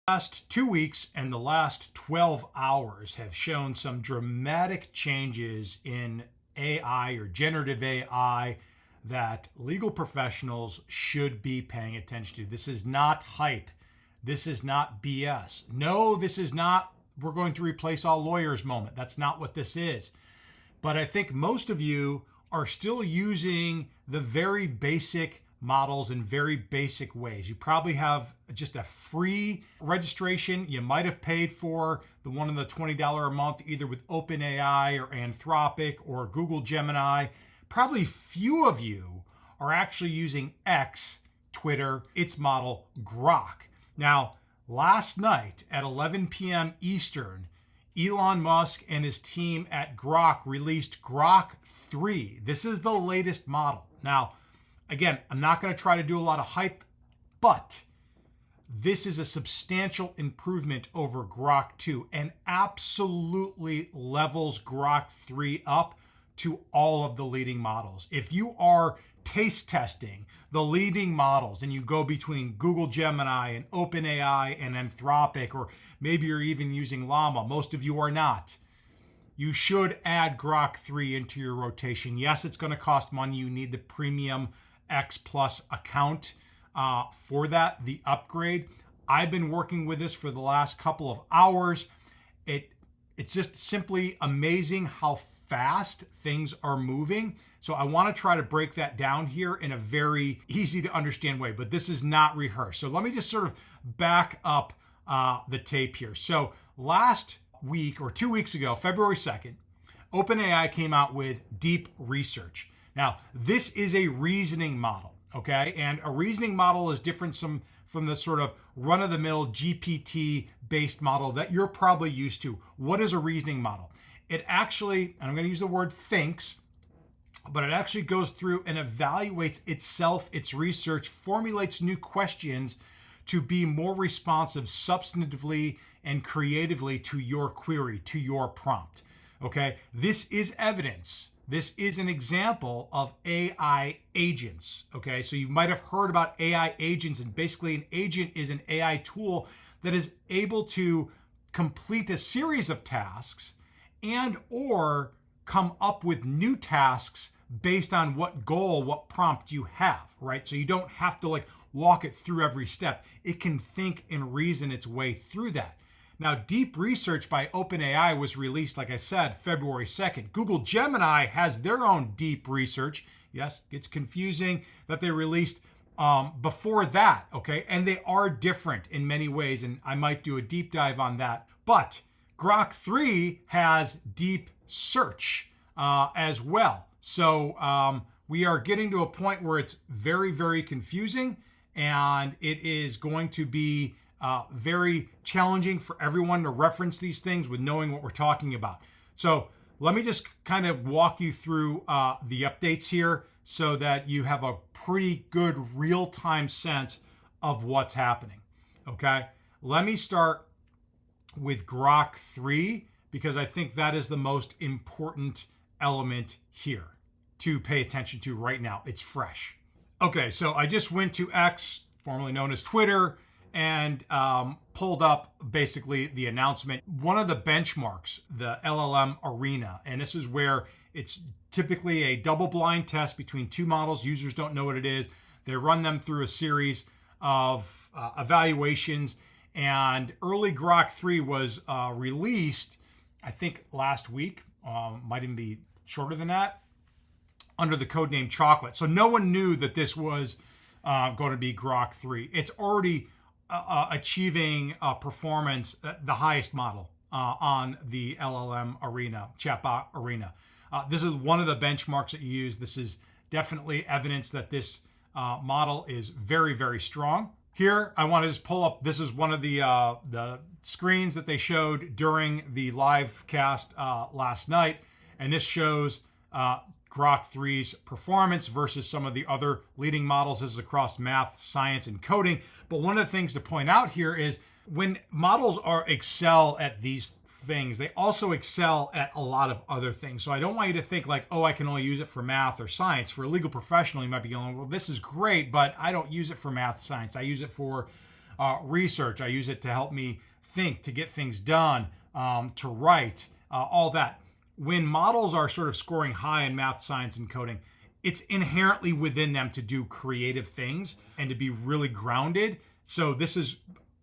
Last 2 weeks and the last 12 hours have shown some dramatic changes in AI or generative AI that legal professionals should be paying attention to. This is not hype. This is not BS. No, this is not we're going to replace all lawyers moment. That's not what this is. But I think most of you are still using the very basic models in very basic ways. You probably have just a free registration. You might have paid for the one of the $20 a month, either with OpenAI or Anthropic or Google Gemini. Probably few of you are actually using X, Twitter, its model Grok. Now, last night at 11 p.m. Eastern, Elon Musk and his team at Grok released Grok3. This is the latest model. Now, again, I'm not going to try to do a lot of hype, but this is a substantial improvement over Grok 2 and absolutely levels Grok 3 up to all of the leading models. If you are taste testing the leading models and you go between Google Gemini and OpenAI and Anthropic, or maybe you're even using Llama, most of you are not, you should add Grok 3 into your rotation. Yes, it's going to cost money. You need the premium X Plus account for that, the upgrade. I've been working with this for the last couple of hours. It's just simply amazing how fast things are moving. So I want to try to break that down here in a very easy to understand way, but this is not rehearsed. So let me just sort of back up the tape here. So last week or 2 weeks ago, February 2nd, OpenAI came out with DeepResearch. Now, this is a reasoning model, okay? And a reasoning model is different from the sort of run-of-the-mill GPT-based model that you're probably used to. What is a reasoning model? It actually, and I'm going to use the word thinks, but it actually goes through and evaluates itself, its research, formulates new questions to be more responsive substantively and creatively to your query, to your prompt, okay? This is evidence. This is an example of AI agents, okay? So you might have heard about AI agents, and basically an agent is an AI tool that is able to complete a series of tasks and or come up with new tasks based on what goal, what prompt you have, right? So you don't have to like walk it through every step. It can think and reason its way through that. Now, DeepResearch by OpenAI was released, like I said, February 2nd. Google Gemini has their own DeepResearch. Yes, it's confusing that they released before that, okay? And they are different in many ways, and I might do a deep dive on that. But Grok 3 has deep search as well. So we are getting to a point where it's very, very confusing, and it is going to be very challenging for everyone to reference these things with knowing what we're talking about. So let me just kind of walk you through the updates here so that you have a pretty good real-time sense of what's happening, okay? Let me start with Grok 3 because I think that is the most important element here to pay attention to right now. It's fresh. Okay, so I just went to X, formerly known as Twitter, and pulled up basically the announcement. One of the benchmarks, the LLM Arena, and this is where it's typically a double-blind test between two models. Users don't know what it is. They run them through a series of evaluations, and early Grok 3 was released, I think last week, might even be shorter than that, under the codename Chocolate. So no one knew that this was going to be Grok 3. It's already achieving performance, the highest model on the LLM Arena, chatbot Arena. This is one of the benchmarks that you use. This is definitely evidence that this model is very, very strong. Here, I want to just pull up, this is one of the screens that they showed during the live cast last night. And this shows Grok 3's performance versus some of the other leading models. This is across math, science, and coding. But one of the things to point out here is when models excel at these things, they also excel at a lot of other things. So I don't want you to think like, oh, I can only use it for math or science. For a legal professional, you might be going, well, this is great, but I don't use it for math, science. I use it for research. I use it to help me think, to get things done, to write, all that. When models are sort of scoring high in math, science, and coding, it's inherently within them to do creative things and to be really grounded. So this is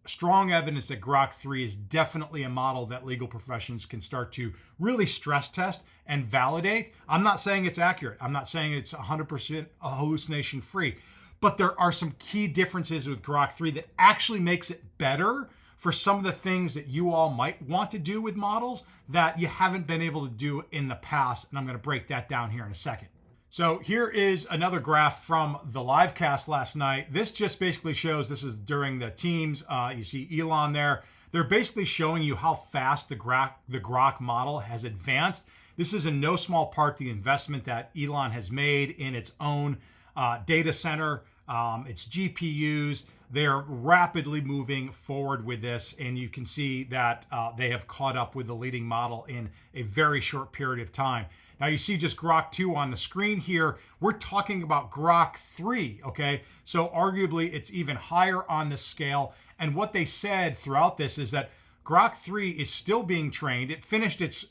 strong evidence that Grok 3 is definitely a model that legal professions can start to really stress test and validate. I'm not saying it's accurate. I'm not saying it's 100% hallucination free, but there are some key differences with Grok 3 that actually makes it better for some of the things that you all might want to do with models that you haven't been able to do in the past. And I'm going to break that down here in a second. So here is another graph from the live cast last night. This just basically shows, this is during the teams. You see Elon there. They're basically showing you how fast the Grok model has advanced. This is in no small part the investment that Elon has made in its own data center, its GPUs. They're rapidly moving forward with this, and you can see that they have caught up with the leading model in a very short period of time. Now you see just Grok 2 on the screen here. We're talking about Grok 3, okay? So arguably it's even higher on the scale. And what they said throughout this is that Grok 3 is still being trained. It finished its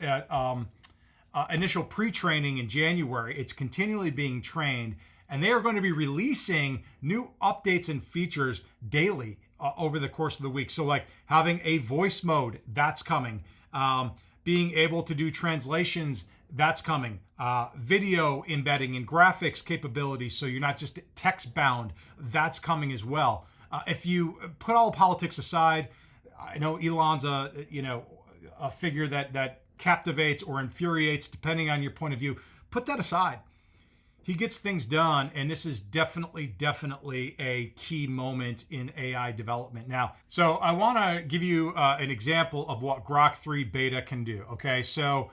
initial pre-training in January. It's continually being trained, and they are going to be releasing new updates and features daily over the course of the week. So like having a voice mode, that's coming. Being able to do translations, that's coming. Video embedding and graphics capabilities, so you're not just text bound, that's coming as well. If you put all politics aside, I know Elon's a figure that captivates or infuriates depending on your point of view. Put that aside. He gets things done, and this is definitely a key moment in AI development. Now, so I want to give you an example of what Grok 3 beta can do. Okay, so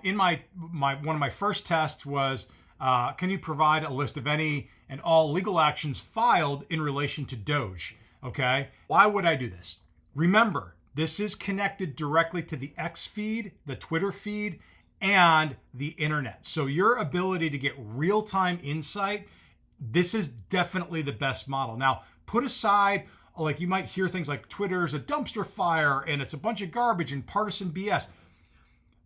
in my one of my first tests was, can you provide a list of any and all legal actions filed in relation to Doge? Okay, why would I do this? Remember, this is connected directly to the X feed, the Twitter feed, and the internet. So your ability to get real-time insight, this is definitely the best model. Now, put aside, like you might hear things like Twitter's a dumpster fire and it's a bunch of garbage and partisan BS.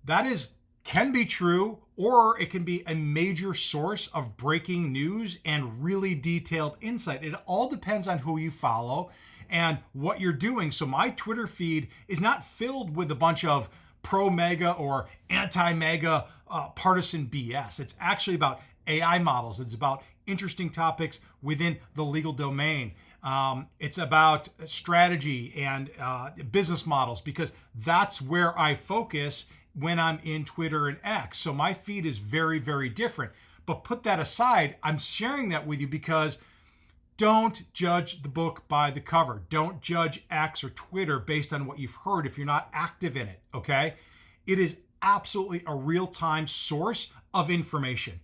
That can be true, or it can be a major source of breaking news and really detailed insight. It all depends on who you follow and what you're doing. So my Twitter feed is not filled with a bunch of pro-mega or anti-mega partisan BS. It's actually about AI models. It's about interesting topics within the legal domain. It's about strategy and business models, because that's where I focus when I'm in Twitter and X. So my feed is very, very different. But put that aside, I'm sharing that with you because don't judge the book by the cover. Don't judge X or Twitter based on what you've heard if you're not active in it, okay? It is absolutely a real-time source of information.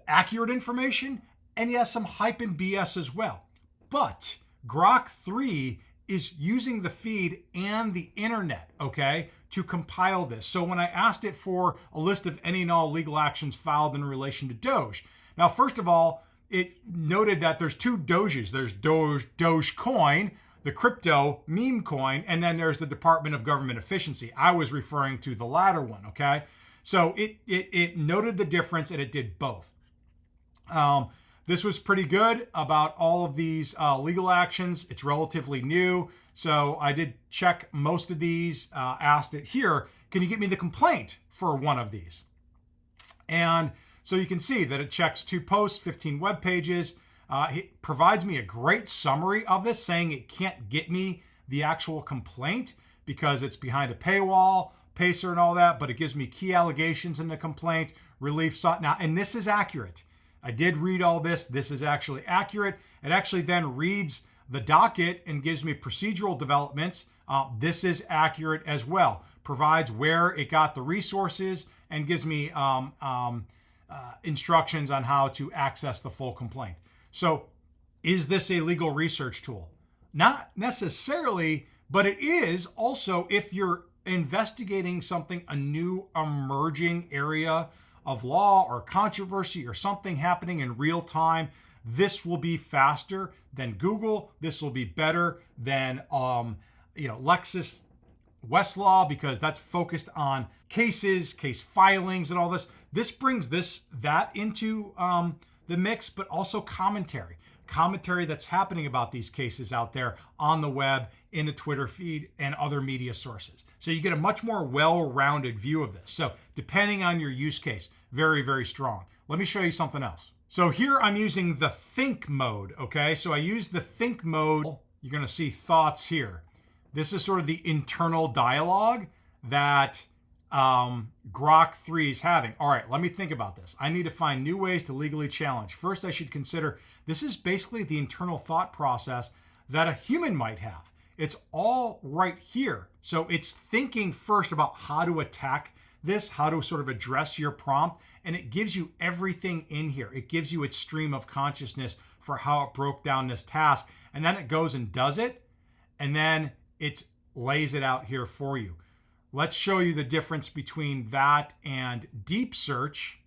Accurate information, and yes, some hype and BS as well. But Grok 3 is using the feed and the internet, okay, to compile this. So when I asked it for a list of any and all legal actions filed in relation to Doge, now, first of all, it noted that there's two Doges. There's Dogecoin, the crypto meme coin, and then there's the Department of Government Efficiency. I was referring to the latter one, okay? So it noted the difference, and it did both. This was pretty good about all of these legal actions. It's relatively new, so I did check most of these, asked it here, can you get me the complaint for one of these? And so you can see that it checks 2 posts, 15 web pages. It provides me a great summary of this, saying it can't get me the actual complaint because it's behind a paywall, Pacer and all that, but it gives me key allegations in the complaint, relief sought. Now, and this is accurate. I did read all this. This is actually accurate. It actually then reads the docket and gives me procedural developments. This is accurate as well. Provides where it got the resources and gives me instructions on how to access the full complaint. So is this a legal research tool? Not necessarily, but it is also if you're investigating something, a new emerging area of law or controversy or something happening in real time. this will be faster than Google. This will be better than Lexis Westlaw, because that's focused on cases, case filings, and all this. This brings that into the mix, but also commentary that's happening about these cases out there on the web, in a Twitter feed, and other media sources. So you get a much more well-rounded view of this. So depending on your use case, very, very strong. Let me show you something else. So here I'm using the think mode, okay? So I use the think mode. You're gonna see thoughts here. This is sort of the internal dialogue that Grok3 is having. All right, let me think about this. I need to find new ways to legally challenge. First, I should consider, this is basically the internal thought process that a human might have. It's all right here. So it's thinking first about how to attack this, how to sort of address your prompt, and it gives you everything in here. It gives you its stream of consciousness for how it broke down this task, and then it goes and does it, and then it lays it out here for you. Let's show you the difference between that and deep search.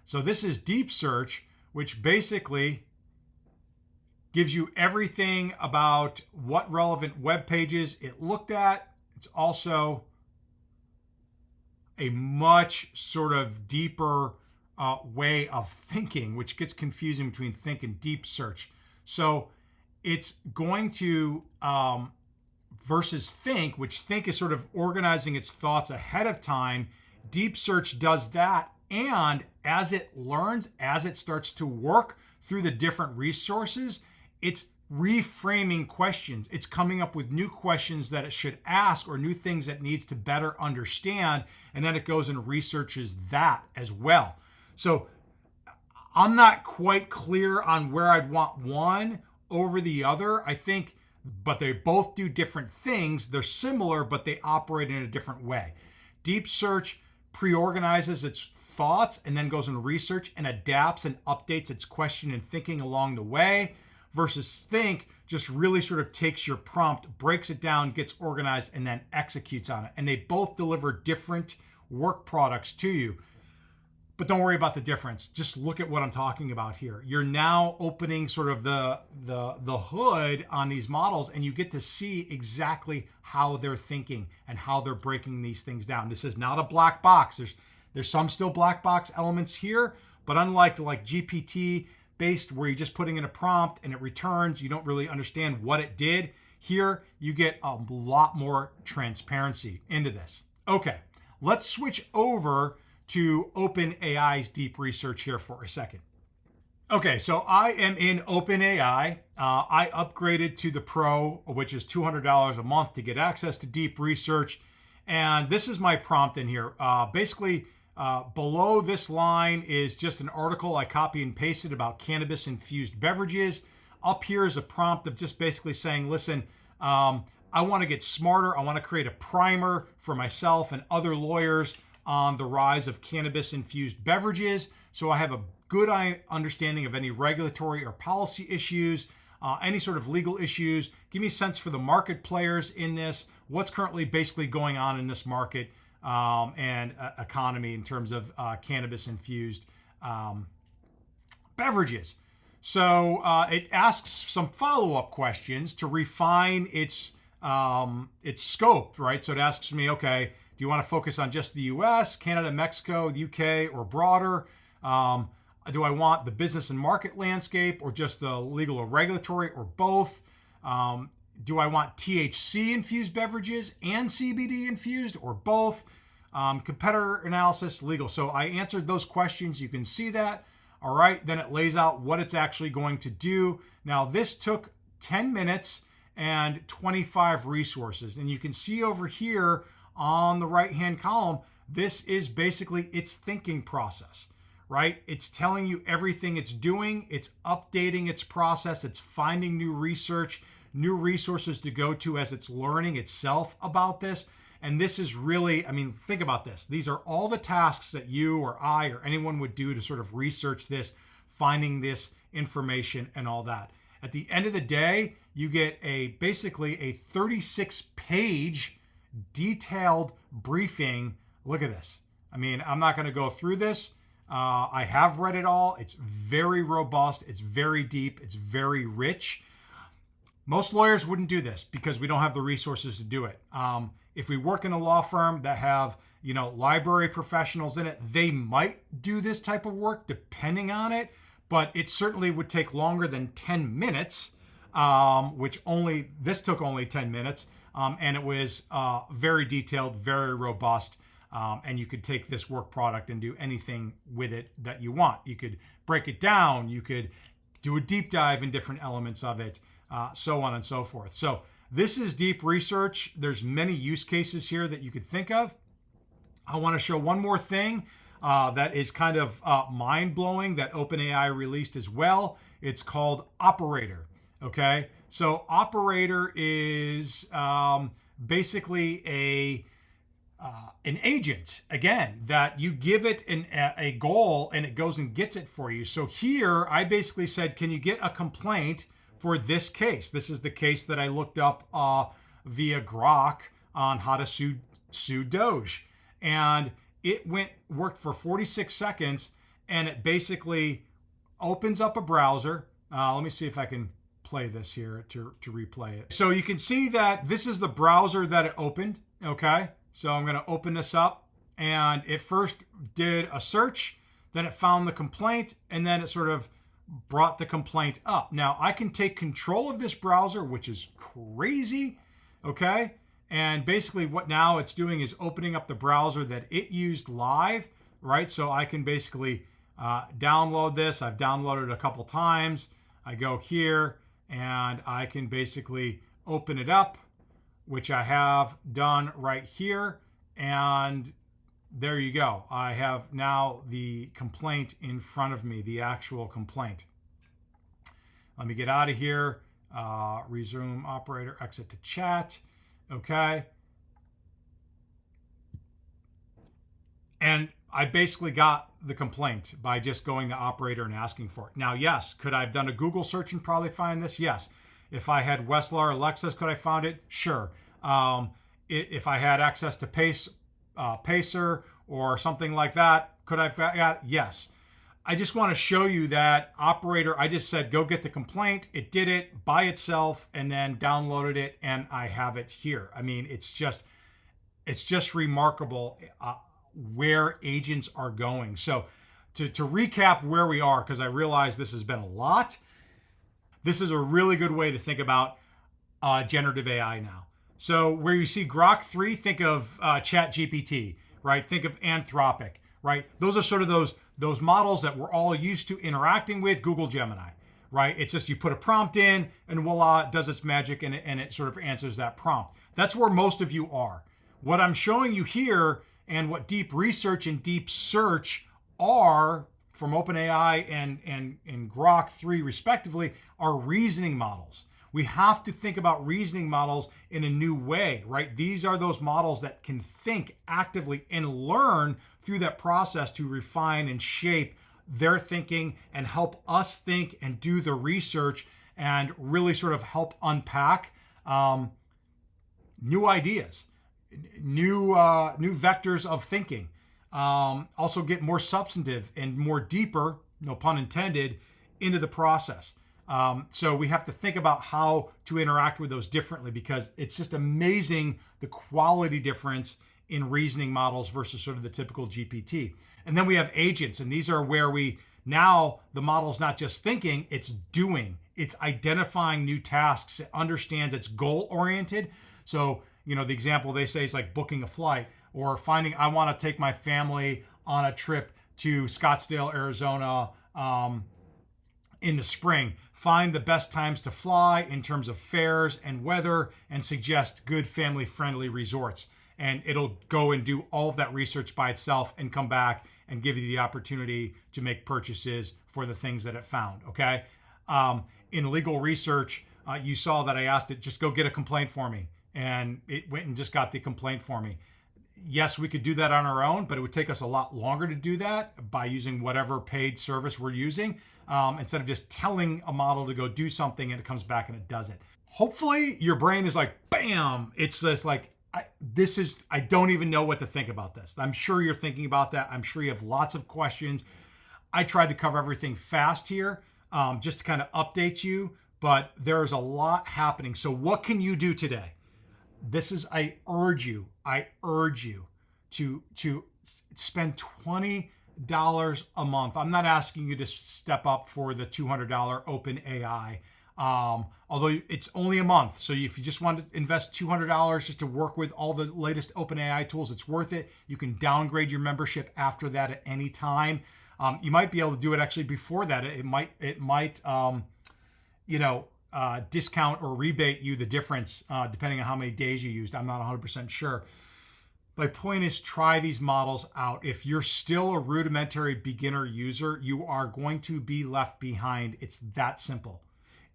So this is deep search, which basically gives you everything about what relevant web pages it looked at. It's also a much sort of deeper way of thinking, which gets confusing between think and deep search. So it's going to versus think, which think is sort of organizing its thoughts ahead of time. Deep search does that, and as it learns, as it starts to work through the different resources, it's reframing questions. It's coming up with new questions that it should ask, or new things that it needs to better understand, and then it goes and researches that as well. So I'm not quite clear on where I'd want one over the other. I think, but they both do different things. They're similar, but they operate in a different way. Deep search pre-organizes its thoughts and then goes and research and adapts and updates its question and thinking along the way, versus think just really sort of takes your prompt, breaks it down, gets organized, and then executes on it. And they both deliver different work products to you. But don't worry about the difference. Just look at what I'm talking about here. You're now opening sort of the hood on these models, and you get to see exactly how they're thinking and how they're breaking these things down. This is not a black box. There's some still black box elements here, but unlike like GPT based, where you're just putting in a prompt and it returns, you don't really understand what it did. Here, you get a lot more transparency into this. Okay, let's switch over to OpenAI's deep research here for a second. Okay, so I am in OpenAI. I upgraded to the Pro, which is $200 a month to get access to deep research. And this is my prompt in here. Basically, below this line is just an article I copy and pasted about cannabis-infused beverages. Up here is a prompt of just basically saying, listen, I want to get smarter. I want to create a primer for myself and other lawyers on the rise of cannabis-infused beverages, so I have a good understanding of any regulatory or policy issues, any sort of legal issues. Give me a sense for the market players in this, what's currently basically going on in this market and economy in terms of cannabis-infused beverages. So it asks some follow-up questions to refine its scope, right? So it asks me, okay, do you want to focus on just the US, Canada, Mexico, the UK, or broader? Do I want the business and market landscape, or just the legal or regulatory, or both? Do I want THC infused beverages and CBD infused, or both? Competitor analysis, legal. So I answered those questions. You can see that. All right. Then it lays out what it's actually going to do. Now, this took 10 minutes and 25 resources. And you can see over here on the right-hand column, this is basically its thinking process, right? It's telling you everything it's doing. It's updating its process. It's finding new research, new resources to go to as it's learning itself about this. And this is really, I mean, think about this. These are all the tasks that you or I or anyone would do to sort of research this, finding this information and all that. At the end of the day, you get basically a 36-page detailed briefing. Look at this. I mean, I'm not going to go through this. I have read it all. It's very robust. It's very deep. It's very rich. Most lawyers wouldn't do this because we don't have the resources to do it. If we work in a law firm that have, library professionals in it, they might do this type of work depending on it, but it certainly would take longer than 10 minutes, this took only 10 minutes, and it was very detailed, very robust, and you could take this work product and do anything with it that you want. You could break it down, you could do a deep dive in different elements of it, so on and so forth. So this is deep research. There's many use cases here that you could think of. I want to show one more thing that is kind of mind-blowing that OpenAI released as well. It's called Operator. Okay, so Operator is basically an agent, again, that you give it a goal and it goes and gets it for you. So here I basically said, can you get a complaint for this case? This is the case that I looked up via Grok on how to sue Doge. And it worked for 46 seconds, and it basically opens up a browser. Let me see if I can play this here to replay it. So you can see that this is the browser that it opened. Okay, so I'm going to open this up, and it first did a search, then it found the complaint, and then it sort of brought the complaint up. Now I can take control of this browser, which is crazy. Okay, and basically what now it's doing is opening up the browser that it used live, right? So I can basically download this. I've downloaded it a couple times. I go here and I can basically open it up, which I have done right here. And there you go. I have now the complaint in front of me, the actual complaint. Let me get out of here. Resume operator, exit to chat. Okay. And I basically got the complaint by just going to Operator and asking for it. Now, yes, could I have done a Google search and probably find this? Yes. If I had Westlaw or Lexis, could I find it? Sure. If I had access to Pacer or something like that, could I find it? Yes. I just want to show you that Operator, I just said, go get the complaint. It did it by itself and then downloaded it, and I have it here. I mean, it's just remarkable where agents are going. So to recap where we are, because I realize this has been a lot, this is a really good way to think about generative AI now. So where you see Grok3, think of ChatGPT, right? Think of Anthropic, right? Those are sort of those models that we're all used to interacting with. Google Gemini, right? It's just you put a prompt in and voila, it does its magic and it sort of answers that prompt. That's where most of you are. What I'm showing you here and what deep research and deep search are from OpenAI and Grok3 respectively are reasoning models. We have to think about reasoning models in a new way, right? These are those models that can think actively and learn through that process to refine and shape their thinking and help us think and do the research and really sort of help unpack new ideas, new vectors of thinking. Also get more substantive and more deeper, no pun intended, into the process. So we have to think about how to interact with those differently, because it's just amazing the quality difference in reasoning models versus sort of the typical GPT. And then we have agents, and these are where now the model's not just thinking, it's doing. It's identifying new tasks. It understands, it's goal-oriented. So, the example they say is like booking a flight or finding, I want to take my family on a trip to Scottsdale, Arizona, in the spring. Find the best times to fly in terms of fares and weather and suggest good family-friendly resorts. And it'll go and do all of that research by itself and come back and give you the opportunity to make purchases for the things that it found, okay? In legal research, you saw that I asked it, just go get a complaint for me. And it went and just got the complaint for me. Yes, we could do that on our own, but it would take us a lot longer to do that by using whatever paid service we're using, instead of just telling a model to go do something and it comes back and it does it. Hopefully your brain is like, bam, it's just like I don't even know what to think about this. I'm sure you're thinking about that. I'm sure you have lots of questions. I tried to cover everything fast here, just to kind of update you, but there's a lot happening. So what can you do today? I urge you to spend $20 a month. I'm not asking you to step up for the $200 OpenAI. Although it's only a month. So if you just want to invest $200 just to work with all the latest OpenAI tools, it's worth it. You can downgrade your membership after that at any time. You might be able to do it actually before that. It might discount or rebate you the difference depending on how many days you used. I'm not 100% sure. My point is, try these models out. If you're still a rudimentary beginner user, you are going to be left behind. It's that simple.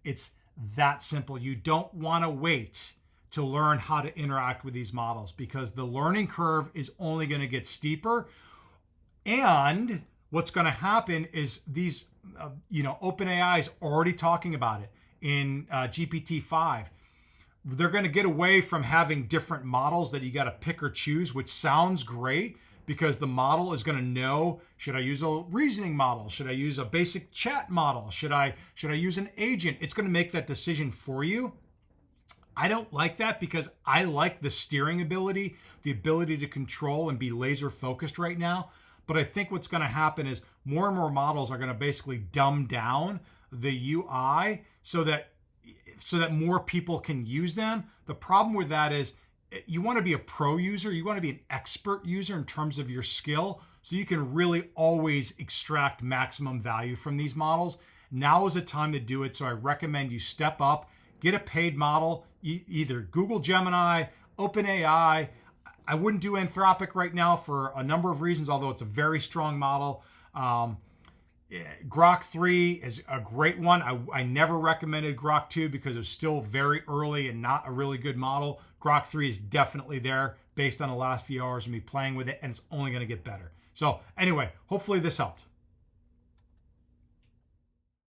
It's that simple. You don't want to wait to learn how to interact with these models because the learning curve is only going to get steeper. And what's going to happen is these, OpenAI is already talking about it in GPT-5. They're going to get away from having different models that you got to pick or choose, which sounds great because the model is going to know, should I use a reasoning model? Should I use a basic chat model? Should I use an agent? It's going to make that decision for you. I don't like that because I like the steering ability, the ability to control and be laser focused right now. But I think what's going to happen is more and more models are going to basically dumb down the UI so that more people can use them. The problem with that is you want to be a pro user. You want to be an expert user in terms of your skill so you can really always extract maximum value from these models. Now is the time to do it. So I recommend you step up, get a paid model, either Google Gemini, OpenAI. I wouldn't do Anthropic right now for a number of reasons, although it's a very strong model. Grok3 is a great one. I never recommended Grok2 because it's still very early and not a really good model. Grok3 is definitely there based on the last few hours of me playing with it, and it's only going to get better. So anyway, hopefully this helped.